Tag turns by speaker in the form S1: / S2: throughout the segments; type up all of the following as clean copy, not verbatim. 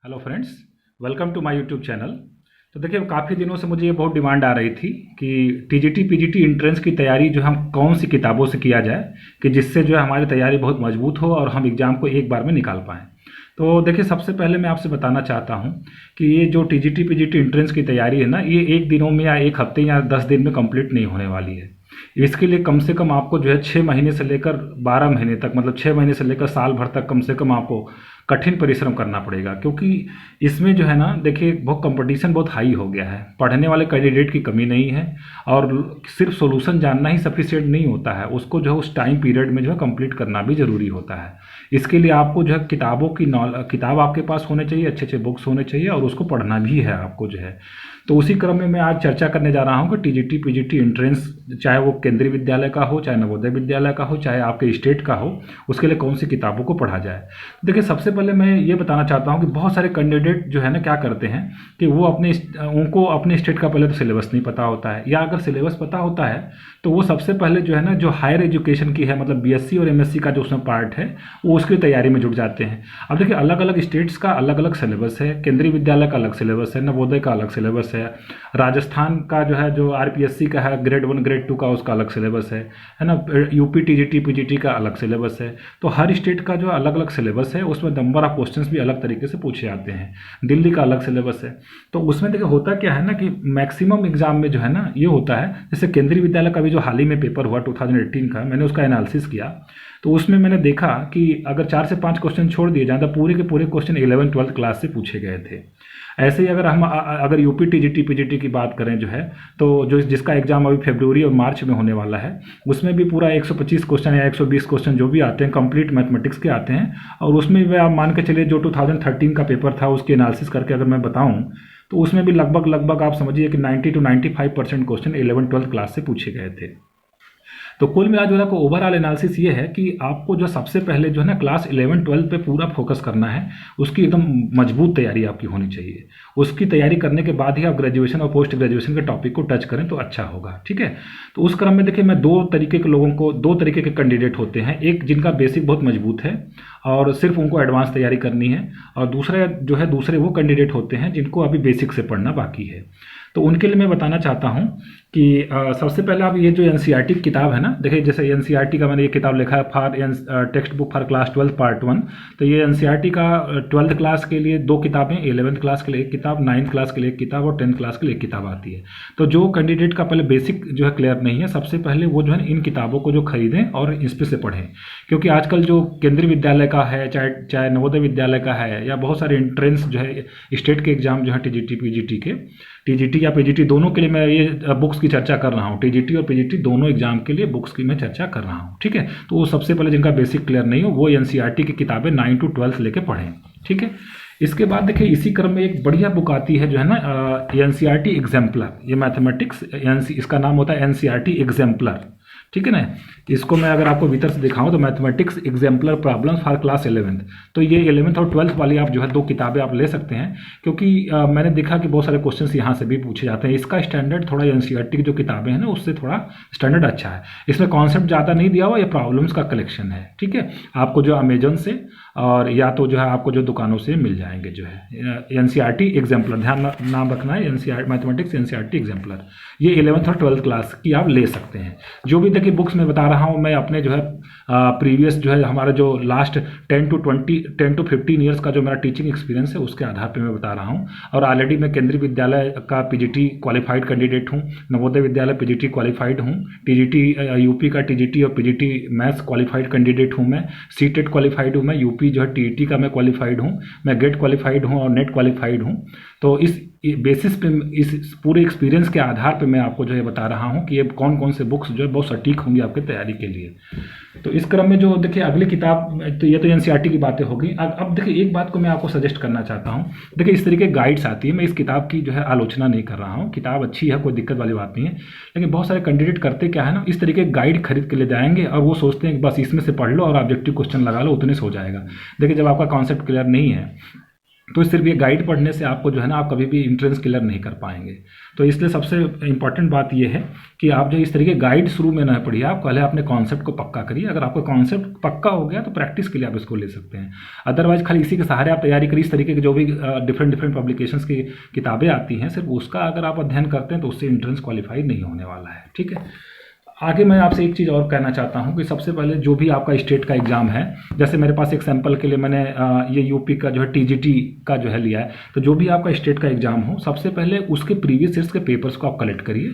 S1: Hello friends, welcome to my YouTube channel. तो देखिए, काफ़ी दिनों से मुझे ये बहुत डिमांड आ रही थी कि टीजीटी पीजीटी एंट्रेंस की तैयारी जो हम कौन सी किताबों से किया जाए कि जिससे जो है हमारी तैयारी बहुत मजबूत हो और हम एग्ज़ाम को एक बार में निकाल पाएँ। तो देखिए, सबसे पहले मैं आपसे बताना चाहता हूँ कि ये जो टीजीटी पीजीटी एंट्रेंस की तैयारी है ना, ये एक दिनों में या एक हफ्ते या 10 दिन में कंप्लीट नहीं होने वाली है। इसके लिए कम से कम आपको जो है 6 महीने से लेकर 12 महीने तक, मतलब 6 महीने से लेकर साल भर तक कम से कम आपको कठिन परिश्रम करना पड़ेगा, क्योंकि इसमें जो है ना, देखिए, बहुत कंपटीशन बहुत हाई हो गया है। पढ़ने वाले कैंडिडेट की कमी नहीं है और सिर्फ सॉल्यूशन जानना ही सफिशिएंट नहीं होता है, उसको जो है उस टाइम पीरियड में जो है कंप्लीट करना भी ज़रूरी होता है। इसके लिए आपको जो है किताब आपके पास होने चाहिए, अच्छे अच्छे बुक्स होने चाहिए और उसको पढ़ना भी है आपको जो है। तो उसी क्रम में मैं आज चर्चा करने जा रहा हूँ कि टीजीटी पीजीटी एंट्रेंस, चाहे वो केंद्रीय विद्यालय का हो, चाहे नवोदय विद्यालय का हो, चाहे आपके स्टेट का हो, उसके लिए कौन सी किताबों को पढ़ा जाए। देखिए, सबसे पहले मैं ये बताना चाहता हूँ कि बहुत सारे कैंडिडेट जो है ना, क्या करते हैं कि वो उनको अपने स्टेट का पहले तो सिलेबस नहीं पता होता है, या अगर सिलेबस पता होता है तो वो सबसे पहले जो है ना, जो हायर एजुकेशन की है, मतलब बीएससी और एमएससी का जो उसमें पार्ट है, वो उसकी तैयारी में जुट जाते हैं। अब देखिए, अलग अलग स्टेट्स का अलग अलग सिलेबस है, केंद्रीय विद्यालय का अलग सिलेबस है, नवोदय का अलग सिलेबस है, राजस्थान का जो है, जो आरपीएससी का है, ग्रेड 1 ग्रेड 2 का, उसका अलग सिलेबस है ना। यूपी टीजीटी पीजीटी का अलग सिलेबस है। तो हर स्टेट का जो अलग अलग सिलेबस है, उसमें नंबर ऑफ क्वेश्चंस भी अलग तरीके से पूछे जाते हैं। दिल्ली का अलग सिलेबस है। तो उसमें देखिए, होता क्या है ना कि मैक्सिमम एग्जाम में जो है ना, ये होता है, जैसे केंद्रीय विद्यालय का भी जो हाल ही में पेपर हुआ 2018 का, मैंने उसका एनालिसिस किया। तो उसमें मैंने देखा कि अगर 4 से 5 क्वेश्चन छोड़ दिए जाए तो पूरे के पूरे क्वेश्चन 11th-12th क्लास से पूछे गए थे। ऐसे ही अगर हम अगर यूपी टीजीटी पीजीटी की बात करें जो है, तो जो जिसका एग्जाम अभी फरवरी और मार्च में होने वाला है, उसमें भी पूरा 125 क्वेश्चन या 120 क्वेश्चन जो भी आते हैं, कंप्लीट मैथमेटिक्स के आते हैं। और उसमें भी आप मान के चलिए, जो 2013 का पेपर था, उसकी एनालिसिस करके अगर मैं बताऊं, तो उसमें भी लगभग आप समझिए कि 90 to 95% क्वेश्चन 11th-12th क्लास से पूछे गए थे। तो कुल मिला जुला को ओवरऑल एनालिसिस ये है कि आपको जो सबसे पहले जो है ना, क्लास 11-12 पे पूरा फोकस करना है। उसकी एकदम मजबूत तैयारी आपकी होनी चाहिए। उसकी तैयारी करने के बाद ही आप ग्रेजुएशन और पोस्ट ग्रेजुएशन के टॉपिक को टच करें तो अच्छा होगा, ठीक है। तो उस क्रम में देखिए, मैं दो तरीके के कैंडिडेट होते हैं। एक जिनका बेसिक बहुत मजबूत है और सिर्फ उनको एडवांस तैयारी करनी है, और दूसरे वो कैंडिडेट होते हैं जिनको अभी बेसिक से पढ़ना बाकी है। तो उनके लिए मैं बताना चाहता हूँ कि सबसे पहले आप ये जो एनसीईआरटी की किताब है ना, देखिए, जैसे एनसीईआरटी का मैंने ये किताब लिखा है, text book for class 12 part 1। तो ये एनसीईआरटी का 12th क्लास के लिए 2 किताबें, 11th क्लास के लिए एक किताब, 9th क्लास के लिए एक किताब और 10th क्लास के लिए एक किताब आती है। तो जो कैंडिडेट का पहले बेसिक जो है क्लियर नहीं है, सबसे पहले वो जो है इन किताबों को जो खरीदें और इस पे से पढ़ें। क्योंकि आजकल जो केंद्रीय विद्यालय का है, चाहे नवोदय विद्यालय का है, या बहुत सारे एंट्रेंस जो है स्टेट के एग्जाम जो है टीजीटी या पीजीटी दोनों के लिए मैं ये बुक्स की चर्चा कर रहा हूँ। टीजीटी और पीजीटी दोनों एग्जाम के लिए बुक्स की मैं चर्चा कर रहा हूँ, ठीक है। तो वो सबसे पहले जिनका बेसिक क्लियर नहीं हो, वो एनसीईआरटी की किताबें 9 to 12 लेके पढ़ें, ठीक है। इसके बाद देखिए, इसी क्रम में एक बढ़िया बुक आती है जो है ना, एनसीईआरटी एग्जाम्पलर। ये मैथमेटिक्स इसका नाम होता है एनसीईआरटी एग्जाम्पलर, ठीक है ना। इसको मैं अगर आपको भीतर से दिखाऊं तो mathematics exemplar problems for class 11th। तो ये 11th और 12th वाली आप जो है 2 किताबें आप ले सकते हैं, क्योंकि मैंने देखा कि बहुत सारे क्वेश्चंस यहाँ से भी पूछे जाते हैं। इसका स्टैंडर्ड थोड़ा एनसीईआरटी की जो किताबें हैं ना, उससे थोड़ा स्टैंडर्ड अच्छा है। इसमें कॉन्सेप्ट ज़्यादा नहीं दिया हुआ, ये प्रॉब्लम्स का कलेक्शन है, ठीक है। आपको जो अमेजन से और या तो जो है आपको जो दुकानों से मिल जाएंगे जो है एनसीईआरटी एग्जाम्पलर, ध्यान नाम रखना है, एनसीईआरटी मैथमेटिक्स एनसीईआरटी एग्जाम्पलर। ये 11th और 12th क्लास की आप ले सकते हैं। जो भी देखिए बुक्स में बता रहा हूँ मैं, अपने जो है प्रीवियस जो है हमारा जो लास्ट 10 to 15 ईयर्स का जो मेरा टीचिंग एक्सपीरियंस है, उसके आधार पे मैं बता रहा हूँ। और ऑलरेडी मैं केंद्रीय विद्यालय का पीजीटी क्वालिफाइड कैंडिडेट हूँ, नवोदय विद्यालय पीजीटी क्वालिफाइड हूँ, टीजीटी यूपी का टीजीटी और पीजीटी मैथ्स क्वालिफाइड कैंडिडेट हूँ मैं, सीटेट क्वालिफाइड हूँ मैं, यूपी जो है टीईटी का मैं क्वालिफाइड हूँ, मैं गेट क्वालिफाइड हूँ और नेट क्वालिफाइड हूँ। तो इस बेसिस पे, इस पूरे एक्सपीरियंस के आधार पे मैं आपको जो है बता रहा हूँ कि ये कौन कौन से बुक्स जो है बहुत सटीक होंगी आपकी तैयारी के लिए। तो इस क्रम में जो देखिए अगली किताब, तो ये तो एनसीईआरटी की बातें होगी। अब देखिए, एक बात को मैं आपको सजेस्ट करना चाहता हूँ। देखिए, इस तरीके गाइड्स आती है, मैं इस किताब की जो है आलोचना नहीं कर रहा हूँ, किताब अच्छी है, कोई दिक्कत वाली बात नहीं है। लेकिन बहुत सारे कैंडिडेट करते क्या है ना, इस तरीके गाइड खरीद के ले जाएंगे और वो सोचते हैं कि बस इसमें से पढ़ लो और ऑब्जेक्टिव क्वेश्चन लगा लो, उतने से हो जाएगा। देखिए, जब आपका कॉन्सेप्ट क्लियर नहीं है तो सिर्फ ये गाइड पढ़ने से आपको जो है ना आप कभी भी एंट्रेंस क्लियर नहीं कर पाएंगे। तो इसलिए सबसे इंपॉर्टेंट बात ये है कि आप जो इस तरीके गाइड शुरू में ना पढ़िए, आप पहले अपने कॉन्सेप्ट को पक्का करिए। अगर आपका कॉन्सेप्ट पक्का हो गया तो प्रैक्टिस के लिए आप इसको ले सकते हैं। अदरवाइज खाली इसी के सहारे आप तैयारी करिए। इस तरीके के जो भी डिफरेंट पब्लिकेशंस की किताबें आती हैं, सिर्फ उसका अगर आप अध्ययन करते हैं तो उससे एंट्रेंस क्वालिफाई नहीं होने वाला है। ठीक है, आगे मैं आपसे एक चीज़ और कहना चाहता हूं कि सबसे पहले जो भी आपका स्टेट का एग्ज़ाम है, जैसे मेरे पास एक सैंपल के लिए मैंने ये यूपी का जो है टीजीटी का जो है लिया है, तो जो भी आपका स्टेट का एग्ज़ाम हो, सबसे पहले उसके प्रीवियस ईयर्स के पेपर्स को आप कलेक्ट करिए,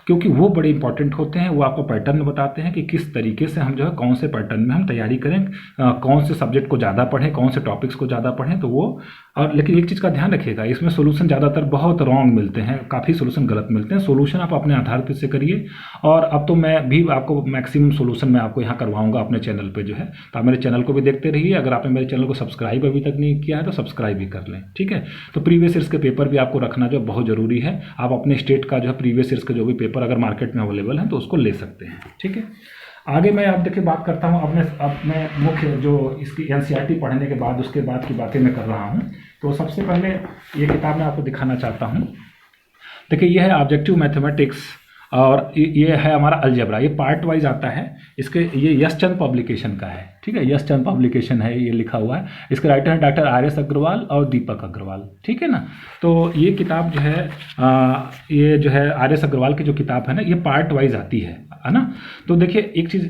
S1: क्योंकि वो बड़े इंपॉर्टेंट होते हैं। वो आपको पैटर्न बताते हैं कि किस तरीके से हम जो है कौन से पैटर्न में हम तैयारी करें, कौन से सब्जेक्ट को ज़्यादा पढ़ें, कौन से टॉपिक्स को ज़्यादा पढ़ें। तो वो और लेकिन एक चीज़ का ध्यान रखिएगा, इसमें सोल्यूशन ज़्यादातर बहुत रॉन्ग मिलते हैं, काफ़ी सोल्यूशन गलत मिलते हैं। सोल्यूशन आप अपने आधार पर से करिए, और अब तो मैं भी आपको मैक्सिमम सोल्यूशन मैं आपको यहाँ करवाऊंगा अपने चैनल पे जो है। तो आप मेरे चैनल को भी देखते रहिए। अगर आपने मेरे चैनल को सब्सक्राइब अभी तक नहीं किया है तो सब्सक्राइब भी कर लें। ठीक है, तो प्रीवियस ईयर्स के पेपर भी आपको रखना जो बहुत ज़रूरी है। आप अपने स्टेट का जो है प्रीवियस ईयर्स के जो भी पेपर अगर मार्केट में अवेलेबल है तो उसको ले सकते हैं। ठीक है, आगे मैं आप देखिए बात करता हूँ अपने मुख्य जो इसकी एनसीईआरटी पढ़ने के बाद उसके बाद की बातें मैं कर रहा हूँ। तो सबसे पहले ये किताब मैं आपको दिखाना चाहता हूँ। देखिए, ये है ऑब्जेक्टिव मैथमेटिक्स और ये है हमारा अलजेब्रा। ये पार्ट वाइज आता है। इसके ये यशचंद पब्लिकेशन का है। ठीक है, यशचंद पब्लिकेशन है, ये लिखा हुआ है। इसके राइटर हैं डॉक्टर RS अग्रवाल और दीपक अग्रवाल। ठीक है ना, तो ये किताब जो है ये जो है RS अग्रवाल की जो किताब है ना, ये पार्ट वाइज आती है ना। तो देखिए, एक चीज़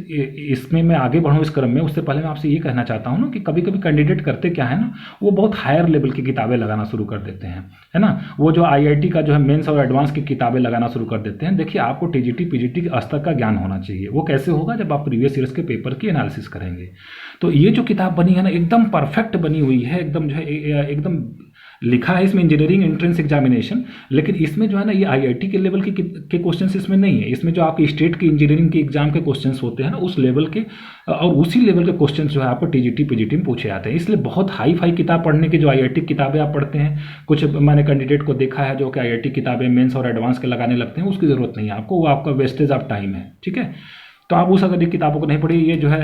S1: इसमें मैं आगे बढ़ूँ इस क्रम में, उससे पहले मैं आपसे ये कहना चाहता हूँ ना कि कभी कभी कैंडिडेट करते क्या है ना, वो बहुत हायर लेवल की किताबें लगाना शुरू कर देते हैं, है ना। वो जो IIT का जो है मेंस और एडवांस की किताबें लगाना शुरू कर देते हैं। देखिए, आपको TGT PGT के स्तर का ज्ञान होना चाहिए। वो कैसे होगा, जब आप प्रीवियस ईयर्स के पेपर की एनालिसिस करेंगे। तो ये जो किताब बनी है ना, एकदम परफेक्ट बनी हुई है, एकदम जो है एकदम लिखा है इसमें इंजीनियरिंग एंट्रेंस एग्जामिनेशन, लेकिन इसमें जो है ना ये IIT के लेवल के क्वेश्चंस इसमें नहीं है। इसमें जो आपके स्टेट के इंजीनियरिंग के एग्जाम के क्वेश्चंस होते हैं ना, उस लेवल के और उसी लेवल के क्वेश्चंस जो है आपको TGT PGT में पूछे जाते हैं। इसलिए बहुत हाई फाई किताब पढ़ने की जो IIT किताबें आप पढ़ते हैं, कुछ मैंने कैंडिडेट को देखा है जो कि IIT किताबें मेंस और एडवांस के लगाने लगते हैं, उसकी ज़रूरत नहीं है आपको, वो आपका वेस्टेज ऑफ टाइम है। ठीक है, तो आप उस अगर किताबों को नहीं पढ़िए। ये जो है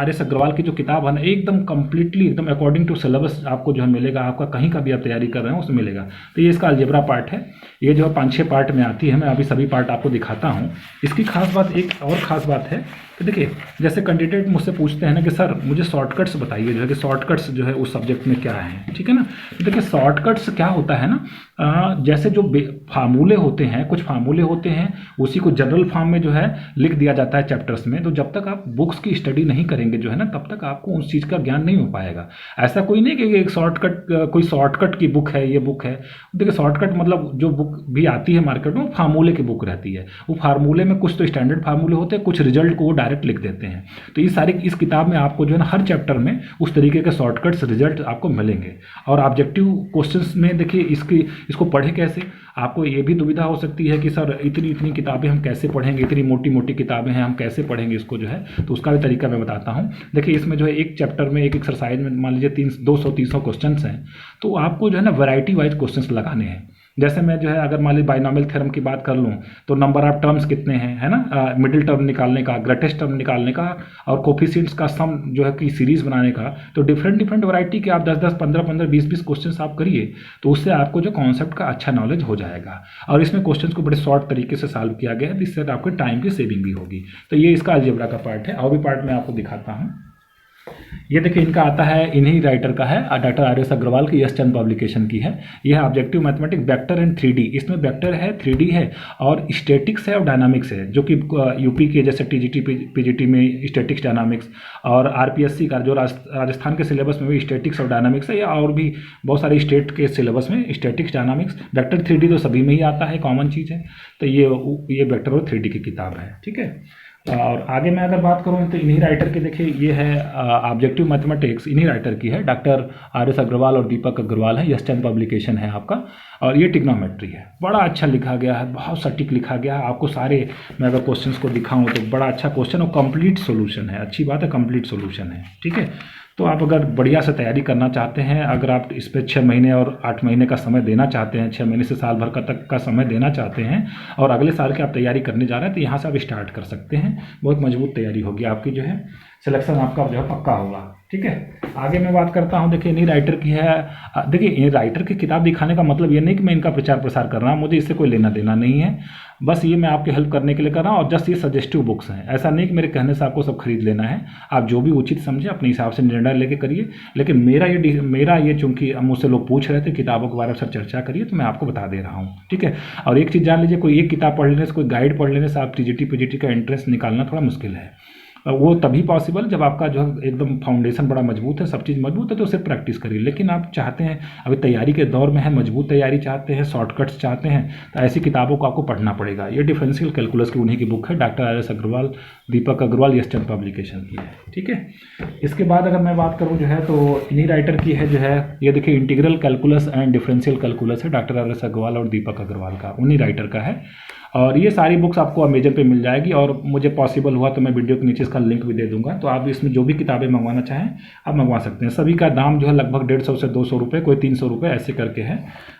S1: RS अग्रवाल की जो किताब है ना, एकदम कंप्लीटली एकदम अकॉर्डिंग टू सिलेबस आपको जो है मिलेगा, आपका कहीं का भी आप तैयारी कर रहे हैं उसमें मिलेगा। तो ये इसका अलजेब्रा पार्ट है। ये जो है 5-6 पार्ट में आती है। मैं अभी सभी पार्ट आपको दिखाता हूँ। इसकी खास बात, एक और ख़ास बात है कि देखिए, जैसे कैंडिडेट मुझसे पूछते हैं ना कि सर मुझे शॉर्टकट्स बताइए, जो है कि शॉर्टकट्स जो है उस सब्जेक्ट में क्या है। ठीक है ना, तो देखिए शॉर्टकट्स क्या होता है ना, जैसे जो फार्मूले होते हैं, कुछ फार्मूले होते हैं, उसी को जनरल फॉर्म में जो है लिख दिया जाता है चैप्टर्स में। तो जब तक आप बुक्स की स्टडी नहीं करेंगे जो है ना, तब तक आपको उस चीज़ का ज्ञान नहीं हो पाएगा। ऐसा कोई नहीं कि एक शॉर्टकट, कोई शॉर्टकट की बुक है, ये बुक है। देखिए, शॉर्टकट मतलब जो बुक भी आती है मार्केट में, फार्मूले की बुक रहती है। वो फार्मूले में कुछ तो स्टैंडर्ड फार्मूले होते हैं, कुछ रिजल्ट को डायरेक्ट लिख देते हैं। तो इस किताब में आपको जो है ना हर चैप्टर में उस तरीके के शॉर्टकट्स रिजल्ट आपको मिलेंगे। और ऑब्जेक्टिव क्वेश्चंस में देखिए इसको पढ़े कैसे, आपको ये भी दुविधा हो सकती है कि सर इतनी किताबें हम कैसे पढ़ेंगे, इतनी मोटी मोटी किताबें हैं, हम कैसे पढ़ेंगे इसको जो है। तो उसका भी तरीका मैं बताता हूँ। देखिए, इसमें जो है एक चैप्टर में एक एक्सरसाइज में मान लीजिए 200-300 क्वेश्चन हैं। तो आपको जो है ना वैरायटी वाइज क्वेश्चन लगाने हैं। जैसे मैं जो है अगर मान लीजिए बाइनॉमियल थ्योरम की बात कर लूँ, तो नंबर ऑफ टर्म्स कितने हैं, है ना, मिडिल टर्म निकालने का, ग्रेटेस्ट टर्म निकालने का, और कोफिशिएंट्स का सम जो है कि सीरीज बनाने का। तो डिफरेंट वैरायटी के आप 10-10, 15-15, 20-20 क्वेश्चन आप करिए, तो उससे आपको जो कॉन्सेप्ट का अच्छा नॉलेज हो जाएगा। और इसमें क्वेश्चन को बड़े शॉर्ट तरीके से सॉल्व किया गया है, जिससे आपको टाइम की सेविंग भी होगी। तो ये इसका अलजेब्रा का पार्ट है। और भी पार्ट मैं आपको दिखाता हूँ। ये देखिए, इनका आता है, इन्हीं राइटर का है, डॉक्टर RS अग्रवाल की यशचंद पब्लिकेशन की है। यह है objective mathematics vector and 3D। इसमें वेक्टर है, 3D है और स्टैटिक्स है और डायनामिक्स है, जो कि यूपी के जैसे TGT PGT में स्टैटिक्स डायनामिक्स, और RPSC का जो राजस्थान के सिलेबस में भी स्टैटिक्स और डायनामिक्स है, या और भी बहुत सारे स्टेट के सिलेबस में स्टैटिक्स डायनामिक्स। वेक्टर 3D तो सभी में ही आता है, कॉमन चीज़ है। तो ये वेक्टर और 3D की किताब है। ठीक है, और आगे मैं अगर बात करूं तो इन्हीं राइटर के, देखिए ये है ऑब्जेक्टिव मैथमेटिक्स, इन्हीं राइटर की है, डॉक्टर RS अग्रवाल और दीपक अग्रवाल है। यशचंद पब्लिकेशन है आपका। और ये ट्रिग्नोमेट्री है, बड़ा अच्छा लिखा गया है, बहुत सटीक लिखा गया है। आपको सारे, मैं अगर क्वेश्चंस को दिखाऊं तो बड़ा अच्छा क्वेश्चन और कंप्लीट सोल्यूशन है। अच्छी बात है, कंप्लीट सोल्यूशन है। ठीक है, तो आप अगर बढ़िया से तैयारी करना चाहते हैं, अगर आप इस पर 6 महीने और 8 महीने का समय देना चाहते हैं, 6 महीने से साल भर तक का समय देना चाहते हैं, और अगले साल की आप तैयारी करने जा रहे हैं, तो यहाँ से आप स्टार्ट कर सकते हैं। बहुत मजबूत तैयारी होगी आपकी, जो है सिलेक्शन आपका जो है पक्का होगा। ठीक है। आगे मैं बात करता हूँ, देखिए इन्हीं राइटर की है। देखिए इन राइटर की किताब दिखाने का मतलब ये नहीं कि मैं इनका प्रचार प्रसार कर रहा हूँ, मुझे इससे कोई लेना देना नहीं है, बस ये मैं आपकी हेल्प करने के लिए कर रहा हूँ। और जस्ट ये सजेस्टिव बुक्स हैं, ऐसा नहीं कि मेरे कहने से आपको सब खरीद लेना है। आप जो भी उचित समझे अपने हिसाब से निर्णय लेके करिए। लेकिन मेरा ये चूंकि मुझसे लोग पूछ रहे थे किताबों के बारे में सर चर्चा करिए, तो मैं आपको बता दे रहा हूँ, ठीक है। और एक चीज़ जान लीजिए, कोई एक किताब पढ़ लेने से, कोई गाइड पढ़ लेने से आप टीजीटी पीजीटी का एंट्रेंस निकालना थोड़ा मुश्किल है। वो तभी पॉसिबल जब आपका जो है एकदम फाउंडेशन बड़ा मजबूत है, सब चीज़ मजबूत है, तो सिर्फ प्रैक्टिस करिए। लेकिन आप चाहते हैं, अभी तैयारी के दौर में है, मजबूत तैयारी चाहते हैं, शॉर्टकट्स चाहते हैं, तो ऐसी किताबों को आपको पढ़ना पड़ेगा। ये डिफरेंशियल कैलकुलस की उन्हीं की बुक है, doctor R S Agarwal, Deepak Agarwal, यशचंद publication की है, ठीक है। इसके बाद अगर मैं बात करूँ जो है, तो इन्हीं राइटर की है जो है, ये देखिए integral calculus and differential calculus है, डॉक्टर आर एस अग्रवाल और दीपक अग्रवाल का, उन्हीं राइटर का है। और ये सारी बुक्स आपको अमेजन पे मिल जाएगी, और मुझे पॉसिबल हुआ तो मैं वीडियो के नीचे इसका लिंक भी दे दूंगा, तो आप इसमें जो भी किताबें मंगवाना चाहें आप मंगवा सकते हैं। सभी का दाम जो है लगभग 150 से 200 रुपये, कोई 300 रुपये ऐसे करके है।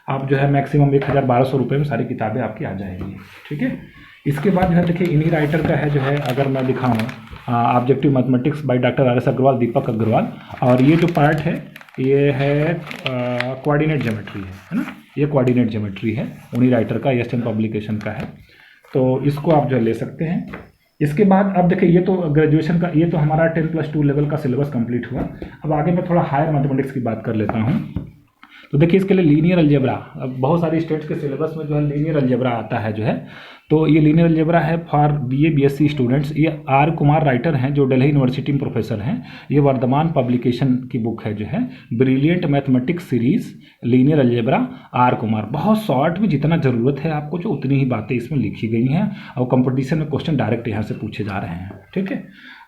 S1: आप जो है मैक्सिमम 1000-1200 रुपये में सारी किताबें आपकी आ जाएंगी, ठीक है। इसके बाद जो है देखिए इन्हीं राइटर का है जो है, अगर मैं दिखाऊँ, objective mathematics by doctor R S Agarwal, Deepak Agarwal. और ये जो पार्ट है ये है कोऑर्डिनेट ज्योमेट्री है ना, ये कोऑर्डिनेट ज्योमेट्री है, उन्हीं राइटर का, यशचंद पब्लिकेशन का है। तो इसको आप जो ले सकते हैं। इसके बाद अब देखिए, ये तो ग्रेजुएशन का, ये तो हमारा 10+2 लेवल का सिलेबस कंप्लीट हुआ। अब आगे मैं थोड़ा हायर मैथमेटिक्स की बात कर लेता हूँ। तो देखिए इसके लिए लीनियर अलजेब्रा, अब बहुत सारी स्टेट्स के सिलेबस में जो है लीनियर अलजेब्रा आता है जो है, तो ये लीनियर अलजेब्रा है फॉर बीए बीएससी स्टूडेंट्स। ये आर कुमार राइटर हैं जो दिल्ली यूनिवर्सिटी में प्रोफेसर हैं। ये वर्धमान पब्लिकेशन की बुक है जो है, brilliant mathematics series linear algebra, R Kumar. बहुत शॉर्ट में जितना ज़रूरत है आपको जो उतनी ही बातें इसमें लिखी गई हैं, और कंपटीशन में क्वेश्चन डायरेक्ट यहाँ से पूछे जा रहे हैं, ठीक है।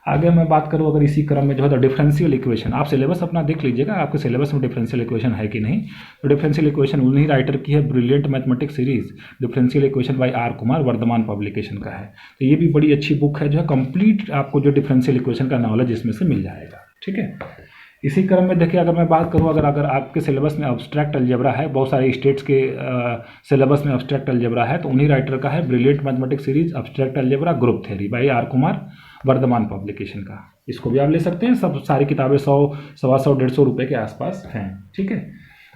S1: आगे मैं बात करूँ अगर इसी क्रम में जो है, तो डिफरेंशियल इक्वेशन, आप सिलेबस अपना देख लीजिएगा आपके सिलेबस में डिफरेंशियल इक्वेशन है कि नहीं। तो डिफरेंशियल इक्वेशन उन्हीं राइटर की है, brilliant mathematics series differential equation by R Kumar, Vardhman publication का है। तो ये भी बड़ी अच्छी बुक है जो है, कंप्लीट आपको जो डिफरेंशियल इक्वेशन का नॉलेज इसमें से मिल जाएगा, ठीक है। इसी क्रम में देखिए, अगर मैं बात करूँ, अगर आपके सिलेबस में अब्स्ट्रैक्ट अलजेब्रा है, बहुत सारे स्टेट्स के सिलेबस में अब्स्ट्रैक्ट अलजेब्रा है, तो उन्हीं राइटर का है, brilliant mathematics series abstract algebra group theory by R Kumar, Vardhman publication का। इसको भी आप ले सकते हैं। सब सारी किताबें 100, 125, 150 रुपये के आसपास हैं, ठीक है।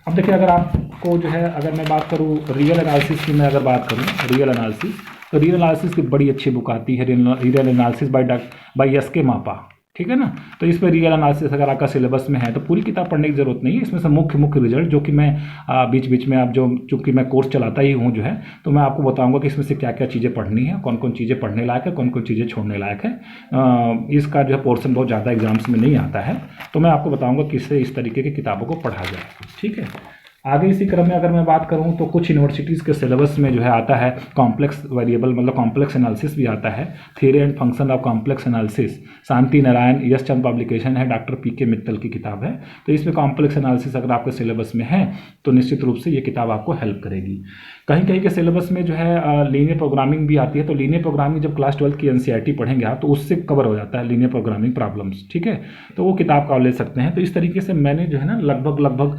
S1: अब देखिए, अगर आपको जो है, अगर मैं बात करूँ रियल एनालिसिस की, मैं अगर बात करूँ रियल एनालिसिस, तो रियल एनालिसिस की बड़ी अच्छी बुक आती है, रियल एनालिसिस बाय एस के मापा, ठीक है ना। तो इस पर रियल एनालिसिस अगर आपका सिलेबस में है तो पूरी किताब पढ़ने की जरूरत नहीं है। इसमें से मुख्य रिजल्ट जो कि मैं बीच बीच में, आप जो चूंकि मैं कोर्स चलाता ही हूँ जो है, तो मैं आपको बताऊंगा कि इसमें से क्या क्या चीज़ें पढ़नी है, कौन कौन चीज़ें पढ़ने लायक है, कौन कौन चीज़ें छोड़ने लायक है। इसका जो है पोर्शन बहुत ज़्यादा एग्जाम्स में नहीं आता है, तो मैं आपको बताऊँगा किससे इस तरीके की किताबों को पढ़ा जाए, ठीक है। आगे इसी क्रम में अगर मैं बात करूं, तो कुछ यूनिवर्सिटीज़ के सिलेबस में जो है आता है कॉम्प्लेक्स वेरिएबल, मतलब कॉम्प्लेक्स एनालिसिस भी आता है, theory and function of complex analysis, Shanti Narayan, Yashchand publication है, डॉक्टर पीके मित्तल की किताब है। तो इसमें कॉम्प्लेक्स एनालिसिस अगर आपके सिलेबस में है तो निश्चित रूप से ये किताब आपको हेल्प करेगी। कहीं कहीं के सिलेबस में जो है लीनियर प्रोग्रामिंग भी आती है, तो लीनियर प्रोग्रामिंग जब क्लास 12 की एनसीईआरटी पढ़ेंगे आप, तो उससे कवर हो जाता है लीनियर प्रोग्रामिंग प्रॉब्लम्स, ठीक है। तो वो किताब का ले सकते हैं। तो इस तरीके से मैंने जो है ना लगभग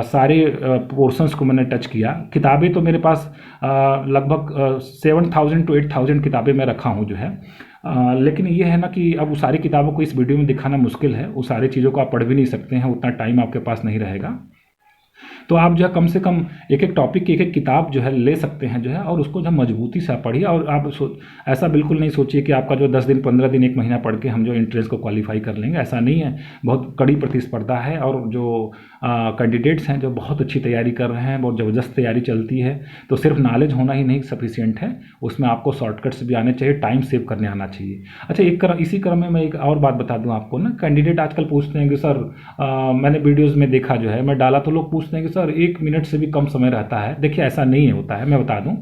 S1: सारे पोर्शंस को मैंने टच किया। किताबें तो मेरे पास लगभग 7000 to 8000 किताबें मैं रखा हूँ जो है। लेकिन ये है ना कि अब वो सारी किताबों को इस वीडियो में दिखाना मुश्किल है, वो सारी चीज़ों को आप पढ़ भी नहीं सकते हैं, उतना टाइम आपके पास नहीं रहेगा। तो आप जो है कम से कम एक एक टॉपिक की एक एक किताब जो है ले सकते हैं जो है, और उसको जो मजबूती से आप पढ़िए। और आप ऐसा बिल्कुल नहीं सोचिए कि आपका जो 10 दिन 15 दिन 1 महीना पढ़ के हम जो एंट्रेंस को क्वालिफाई कर लेंगे, ऐसा नहीं है। बहुत कड़ी प्रतिस्पर्धा है, और जो कैंडिडेट्स हैं जो बहुत अच्छी तैयारी कर रहे हैं, बहुत ज़बरदस्त तैयारी चलती है। तो सिर्फ नॉलेज होना ही नहीं सफिशिएंट है, उसमें आपको शॉर्टकट्स भी आने चाहिए, टाइम सेव करने आना चाहिए। अच्छा, इसी क्रम में मैं एक और बात बता दूं आपको ना, कैंडिडेट आजकल पूछते हैं कि सर मैंने वीडियोज़ में देखा जो है, मैं डाला तो लोग पूछते हैं कि सर 1 मिनट से भी कम समय रहता है। देखिए ऐसा नहीं होता है। मैं बता दूं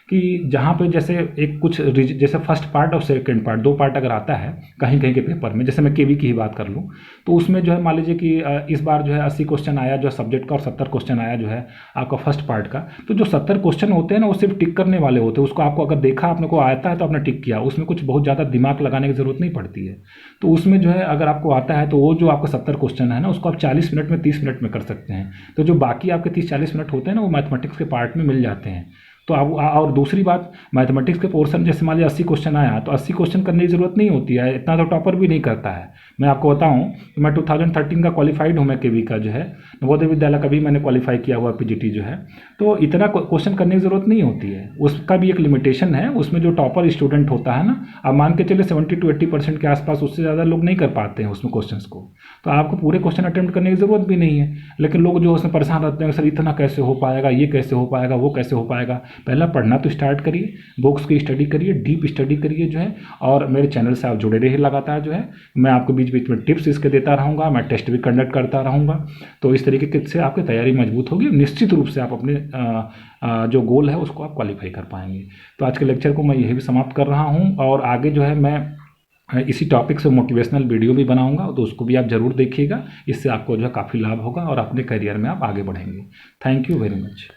S1: कि जहाँ पे जैसे एक कुछ जैसे फर्स्ट पार्ट और सेकंड पार्ट 2 पार्ट अगर आता है कहीं कहीं के पेपर में, जैसे मैं केवी की ही बात कर लूँ, तो उसमें जो है मान लीजिए कि इस बार जो है 80 क्वेश्चन आया जो है सब्जेक्ट का, और 70 क्वेश्चन आया जो है आपका फर्स्ट पार्ट का। तो जो 70 क्वेश्चन होते हैं ना, वो सिर्फ टिक करने वाले होते हैं। उसको आपको अगर देखा, आपने को आता है तो आपने टिक किया, उसमें कुछ बहुत ज़्यादा दिमाग लगाने की जरूरत नहीं पड़ती है। तो उसमें जो है अगर आपको आता है तो वो जो आपका 70 क्वेश्चन है ना, उसको आप 40 मिनट में 30 मिनट में कर सकते हैं। तो जो बाकी आपके 30-40 मिनट होते हैं ना, वो मैथमेटिक्स के पार्ट में मिल जाते हैं। तो अब और दूसरी बात, मैथमेटिक्स के पोर्शन जैसे मान लीजिए 80 क्वेश्चन आया तो 80 क्वेश्चन करने की ज़रूरत नहीं होती है, इतना तो टॉपर भी नहीं करता है। मैं आपको बताऊं कि मैं 2013 का क्वालिफाइड हूँ, मैं केवी का जो है नवोदय विद्यालय का भी मैंने क्वालिफाई किया हुआ पीजीटी जो है। तो इतना क्वेश्चन करने की ज़रूरत नहीं होती है, उसका भी एक लिमिटेशन है। उसमें जो टॉपर स्टूडेंट होता है ना, अब मान के चले 70 to 80% के आसपास, उससे ज़्यादा लोग नहीं कर पाते हैं उसमें क्वेश्चन को। तो आपको पूरे क्वेश्चन अटेम्प्ट करने की ज़रूरत भी नहीं है। लेकिन लोग जो उसमें परेशान रहते हैं, सर इतना कैसे हो पाएगा, ये कैसे हो पाएगा, वो कैसे हो पाएगा। पहला पढ़ना तो स्टार्ट करिए, बुक्स की स्टडी करिए, डीप स्टडी करिए जो है। और मेरे चैनल से आप जुड़े रहिए लगातार जो है। मैं आपको बीच बीच में टिप्स इसके देता रहूँगा, मैं टेस्ट भी कंडक्ट करता रहूँगा। तो इस तरीके से आपकी तैयारी मजबूत होगी, निश्चित रूप से आप अपने जो गोल है उसको आप क्वालिफाई कर पाएंगे। तो आज के लेक्चर को मैं यही भी समाप्त कर रहा हूँ, और आगे जो है मैं इसी टॉपिक से मोटिवेशनल वीडियो भी बनाऊंगा, तो उसको भी आप ज़रूर देखिएगा। इससे आपको जो है काफ़ी लाभ होगा और अपने करियर में आप आगे बढ़ेंगे। Thank you very much.